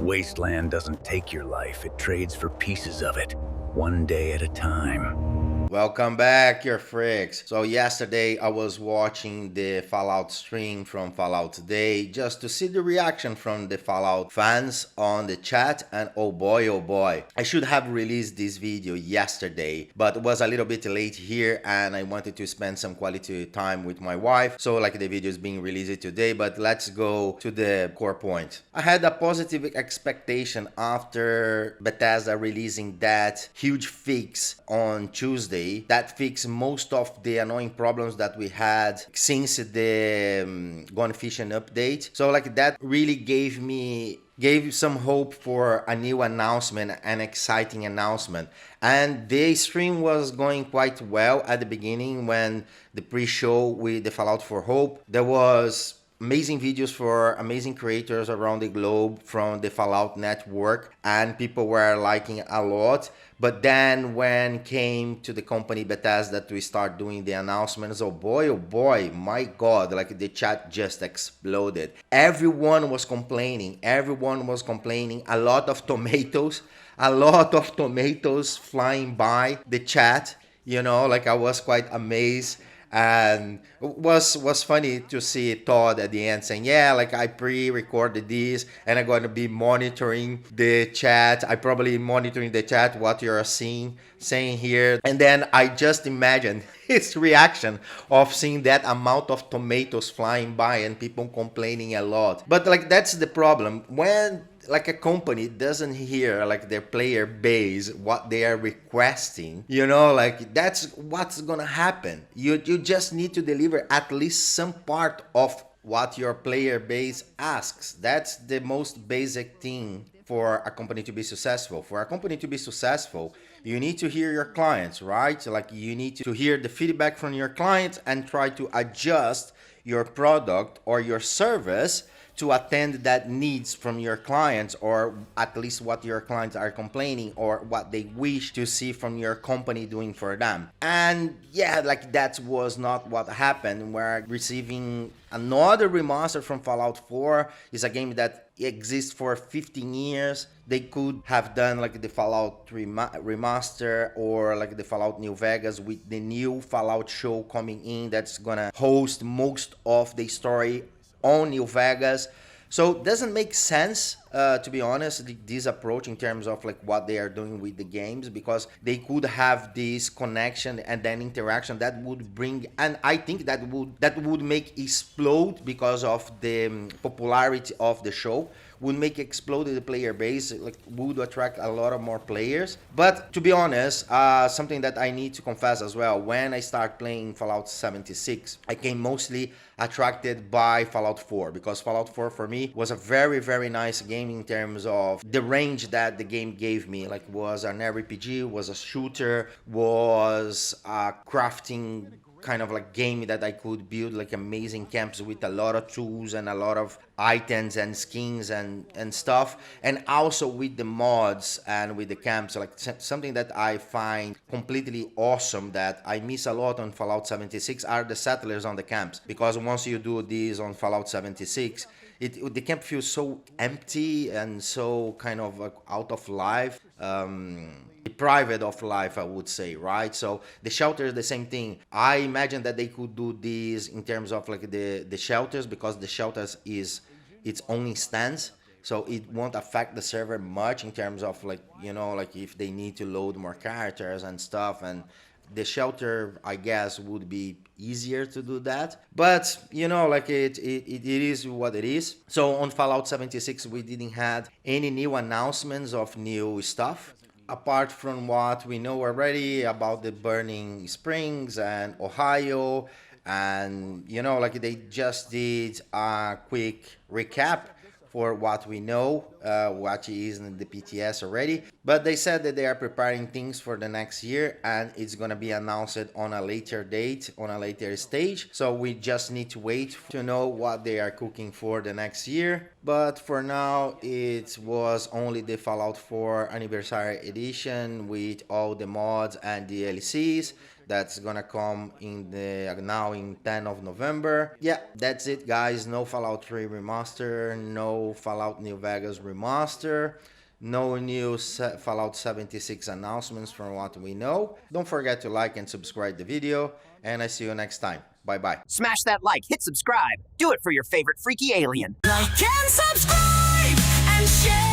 wasteland doesn't take your life, it trades for pieces of it, one day at a time. Welcome back, your freaks. So yesterday I was watching the Fallout stream from Fallout Today just to see the reaction from the Fallout fans on the chat, and oh boy, I should have released this video yesterday, but it was a little bit late here and I wanted to spend some quality time with my wife, so like the video is being released today. But let's go to the core point. I had a positive expectation after Bethesda releasing that huge fix on Tuesday that fixed most of the annoying problems that we had since the Gone Fishing update. So like that really gave some hope for a new announcement, an exciting announcement. And the stream was going quite well at the beginning when the pre-show with the Fallout for Hope. There was amazing videos for amazing creators around the globe from the Fallout network, and people were liking a lot. But then when came to the company Bethesda to start doing the announcements, oh boy, my god, like the chat just exploded. Everyone was complaining, a lot of tomatoes, flying by the chat, like I was quite amazed. And it was funny to see Todd at the end saying, yeah, like I pre-recorded this and I'm going to be monitoring the chat. I probably monitoring the chat, what you're saying here. And then I just imagine his reaction of seeing that amount of tomatoes flying by and people complaining a lot. But like that's the problem when like a company doesn't hear like their player base what they are requesting, like that's what's gonna happen. You just need to deliver at least some part of what your player base asks. That's the most basic thing for a company to be successful. For a company to be successful, you need to hear your clients, right? Like you need to hear the feedback from your clients and try to adjust your product or your service to attend that needs from your clients, or at least what your clients are complaining or what they wish to see from your company doing for them. And yeah, like that was not what happened. We're receiving another remaster from Fallout 4. It's a game that exists for 15 years. They could have done like the Fallout remaster or like the Fallout New Vegas with the new Fallout show coming in that's gonna host most of the story on New Vegas. So it doesn't make sense, to be honest, this approach in terms of like what they are doing with the games, because they could have this connection and then interaction that would bring, and I think that would make explode because of the popularity of the show, would make explode the player base, like would attract a lot of more players. But to be honest, something that I need to confess as well, when I start playing Fallout 76, I came mostly attracted by Fallout 4, because Fallout 4 for me was a very nice game in terms of the range that the game gave me. Like was an RPG, was a shooter, was a crafting kind of like game that I could build like amazing camps with a lot of tools and a lot of items and skins and stuff, and also with the mods and with the camps. Like something that I find completely awesome that I miss a lot on Fallout 76 are the settlers on the camps, because once you do this on Fallout 76, the camp feels so empty and so kind of like out of life, deprived of life, I would say, right? So the shelter is the same thing. I imagine that they could do this in terms of like the shelters, because the shelters is its own instance, so it won't affect the server much in terms of like like if they need to load more characters and stuff. And the shelter, I guess, would be easier to do that. But like it is what it is. So on Fallout 76 we didn't have any new announcements of new stuff, apart from what we know already about the Burning Springs and Ohio. And like they just did a quick recap for what we know, what is in the PTS already. But they said that they are preparing things for the next year and it's gonna be announced on a later date, on a later stage. So we just need to wait to know what they are cooking for the next year. But for now, it was only the Fallout 4 Anniversary Edition with all the mods and DLCs. that's gonna come in the now in 10th of November. Yeah, that's it, guys. No Fallout 3 remaster, no Fallout New Vegas remaster. No new Fallout 76 announcements from what we know. Don't forget to like and subscribe the video, and I see you next time. Bye bye. Smash that like, hit subscribe. Do it for your favorite freaky alien. Like and subscribe and share.